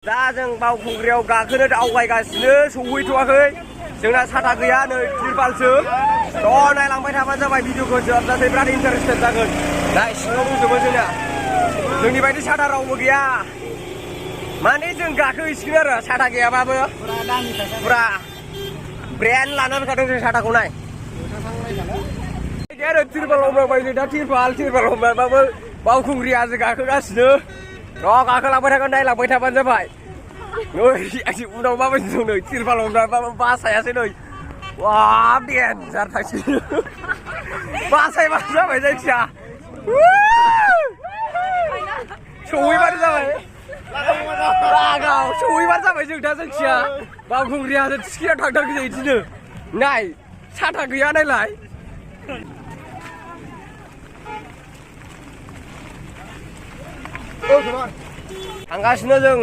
दा जों बावखुंग्रियाव गाखोनो आवगायगासिनो सौहैथ'वाखै जोंना साथा गैया नै तिरपालसो थ' नायलांबाय थाबानो जाबाय भिडिअखौ जोबजासे बिराद इन्टारेस्टेड जागोन दा सिङाव दंजोबो जोंना जोंनि बायदि साथा रावबो गैया माने जों गाखोहैसिगोन आरो साथा गैयाबाबो पुरा ब्रेन्ड लानानै फैखादों जों साथाखौ नाय आरो तिरपाल हमलांबाय जों दा तिरपाल हमलांबाबो बावखुंग्रि हाजो गाखोगासिनो र' गाखोलांबाय थागोन नायलांबाय थाबानो जाबाय नै उनाव माबायदि दं नै तिरपाल हमलांबाबो बासायासै नै वा देन्जार थांसिगोन बासायबानो जाबाय जायखिया सहैबानो जाबाय रागाव सहैबानो जाबाय जों दा जायखिया बावखुंग्रि हाजो थिखिनायाव थांथारगोन बिदिनो नाय साथा गैया नायलाय थांगासिनो जों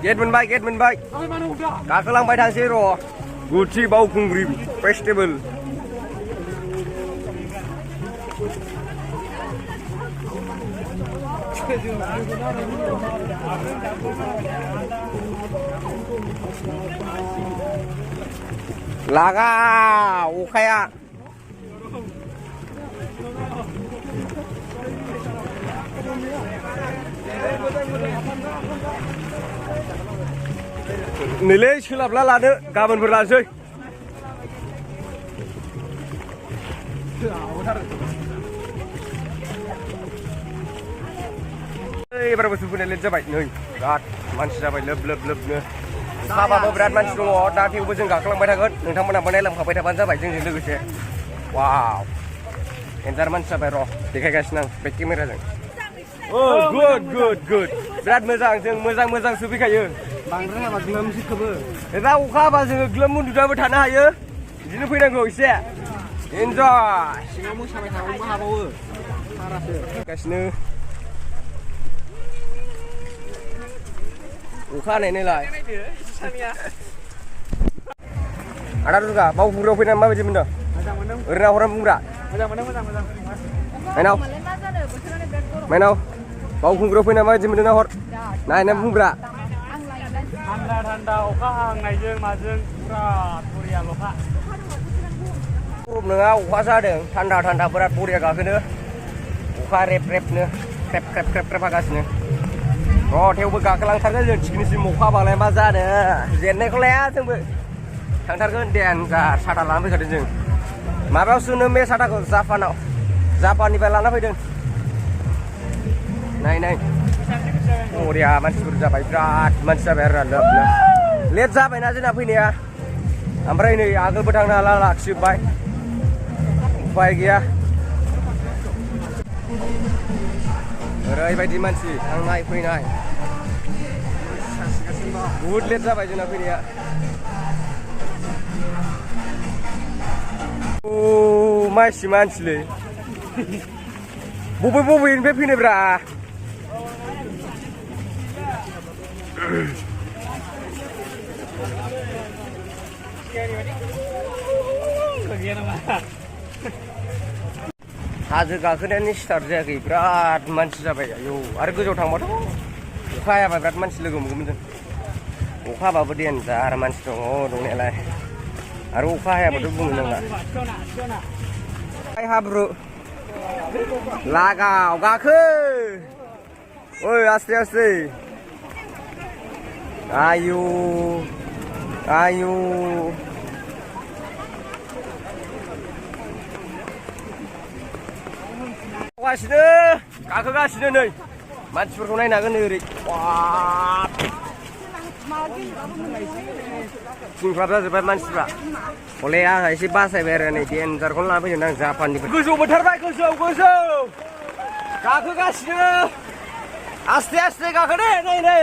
गेट मोनबाय गाखोलांबाय थांसै र' गुथि बावखुंग्रि फेस्टिभेल लागा अखाया नैलै सोलाबला लानो गाबोनफोर लानोसै एबार बोसोर फैनाय लेट जाबाय नै बिराद मानसि जाबाय लोबनो अखाबाबो बिराद मानसि दङ दा थेवबो जों गाखोलांबाय थागोन नोंथांमोनहाबो नायलांखाबाय थाबानो जाबाय जोंजों लोगोसे वाव एन्जार मानसि जाबाय र' देखायगासिनो आं बेक केमेराजों गुड बिराद मोजां जों मोजां सफैखायो बांद्राय हाबा ग्लोमसिखोबो दा अखा हाबा जोङो ग्लोम उन्दुनाबो थानो हायो बिदिनो फैनांगौ एसे इन्जय सिङाव मोसाबाय थाबाबो हाबावो हारासो गासिनो अखा हानाय नायलाय आदा दुर्गा बावखुंग्रियाव फैनानै माबायदि मोनदों मोजां मोनदों ओरैनो हरनानै बुंग्रा मोजां माइनाव बावखुंग्रियाव फैनानै माबायदि मोनदों ना हर नायनानै बुंग्रा थान्दा अखा हाहांनायजों माजों बिराद बरियाल'खा नङा अखासो हादों थान्दा बिराद बरिया गाखोनो अखा रेबनो ख्रेब हागासिनो र' थेवबो गाखोलांथारगोन जों थिखिनिसिम अखा हाबालाय मा जानो जेननायखौ लाया जोंबो थांथारगोन देन्जार साथा लानानै फैखादों जों माबायाव सोनो बे साथाखौ जापाननिफ्राय लाना फैदों नाय बरिया मानसिफोर जाबाय बिराद मानसि जाबाय आरो लोबनो लेट जाबायना जोंना फैनाया ओमफ्राय नै आगोलबो थांनो हाला लाखिजोब्बाय उपाय गैया ओरैबायदि मानसि थांनाय फैनाय बुहुद लेट जाबाय जोंना फैनाया मानसि मानसिलै बबेनिफ्राय फैनायब्रा हाजो गाखोनायानो स्टार्ट जायाखै बिराद मानसि जाबाय आयौ आरो गोजौआव थांबाथ' अखा हायाबा बिराद मानसि लोगो मोनगौमोन जों अखा हाबाबो देन्जार मानसि दङ दंनायालाय आरो अखा हायाबाथ' बुंनो नाङा हाब्रु लागाव गाखो ओइ आस्ते आयु गाखोगासिनो नै मानसिफोरखौ नायनो हागोन नै ओरै थिंफ्राब जाजोब्बाय मानसिफ्रा हले आंहा एसे बासायबाय आरो नै देन्जारखौनो लाना फैदों आं जापाननिफ्राय गोजौ बोथारबाय गोजौ गाखोगासिनो आस्ते गाखोदे नै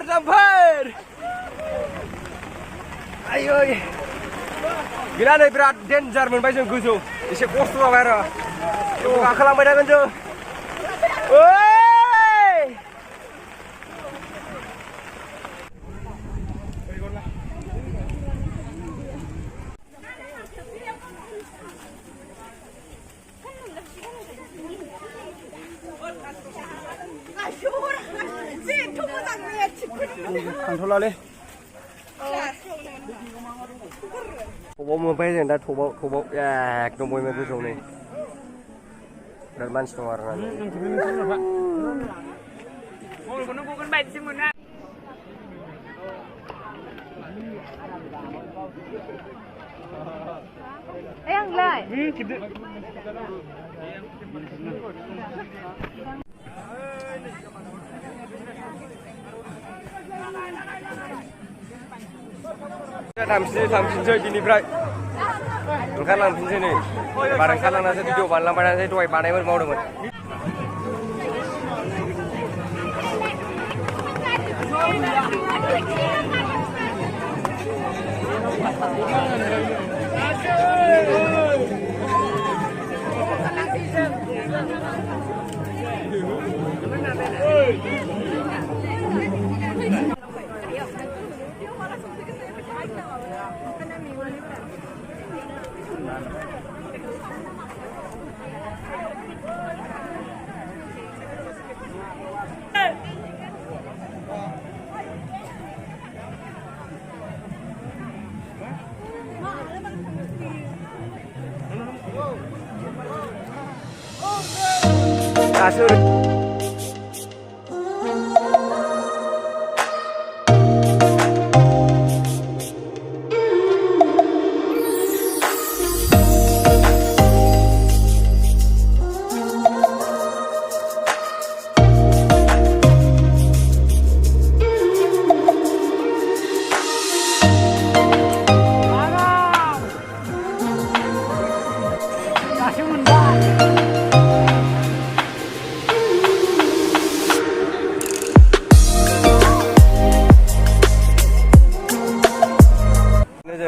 जाम्फोर आयै गैला नै बिराद देन्जार मोनबाय जों गोजौ एसे खस्थ' जाबाय आरो गाखोलांबाय थागोन जों थांथ'लालै थबाव मोनबाय जों दा थबाव एकदम बयबो गोजौआव नै बिराद मानसि दं आरो ना आंलाय थांफिनसै बिनिफ्राय ओंखारलांफिनसै नै बारा ओंखारलांनासो भिडिअ बानायलांबाय थानोसै दहाय बानायफोर मावदोंमोन Kasur.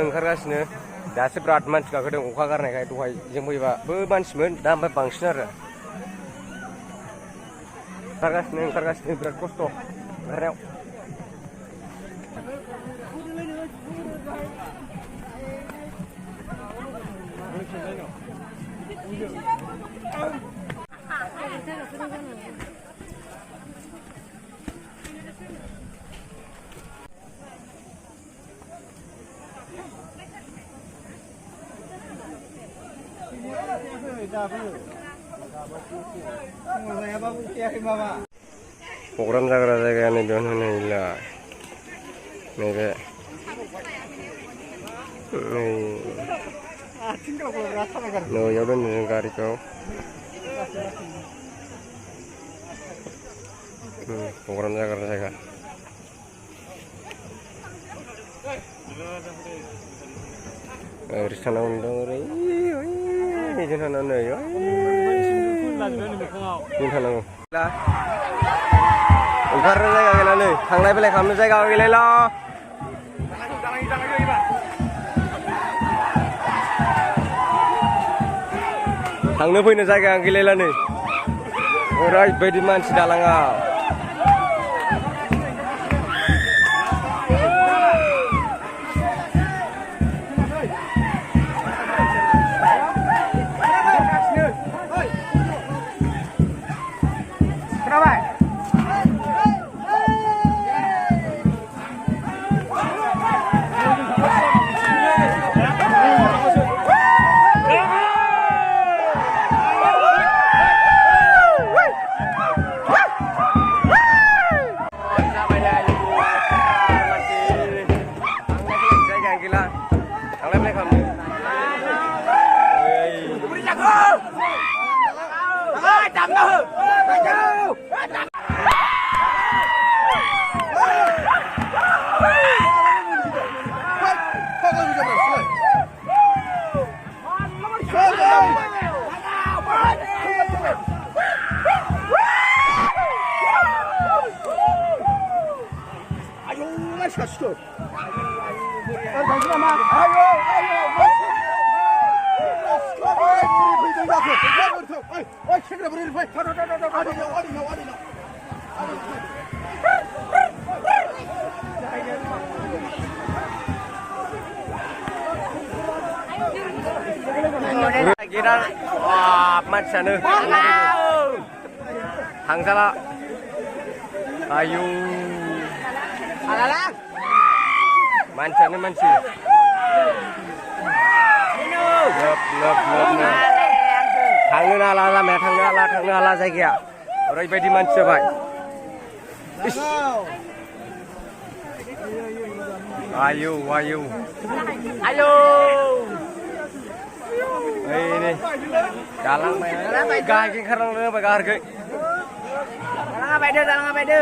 ओंखारगासिनो दासो बिराद मानसि गाखोदों अखा गारनायखाय दहाय जों फैबाबो मानसिमोन दा ओमफ्राय बांसिन आरो ओंखारगासिनो बिराद खस्थ' ओंखारनायाव प्रग्राम जाग्रा जायगाया नैबेयावनो नैलाय नैबे नैयाव दोनदों जों गारिखौ प्रग्राम जाग्रा जायगा ओरै थानांगौ नोंथां ओरै जों थानांगौ नै जों थानांगौ ओंखारनो जायगा गैला नै थांलाय फैलाय खालामनो जायगा गैलायला थांनो फैनो जायगा गैलायला नै ओरैबायदि मानसि दालाङा wah mansana hàng ra la ayo Manciannya manci. Lep. Thangnya ala mẹ thangnya ala जायगाया ओरैबायदि मानसि जाबाय आयौ ini dalang gaging karang apa garge dalang apa itu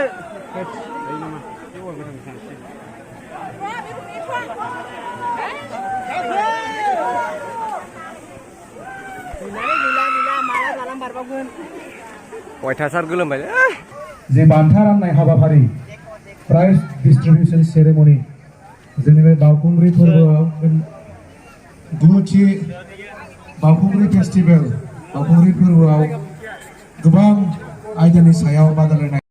Wajahsar gelem aja. जे बान्था राननाय हाबाफारि प्राइज डिस्ट्रिबिउशन सेरेमनि जोंनि बे बावखुंग्रि फोरबोआव गुथि बावखुंग्रि फेस्टिभेल बावखुंग्रि फोरबोआव गोबां आयदानि सायाव बादायलायनाय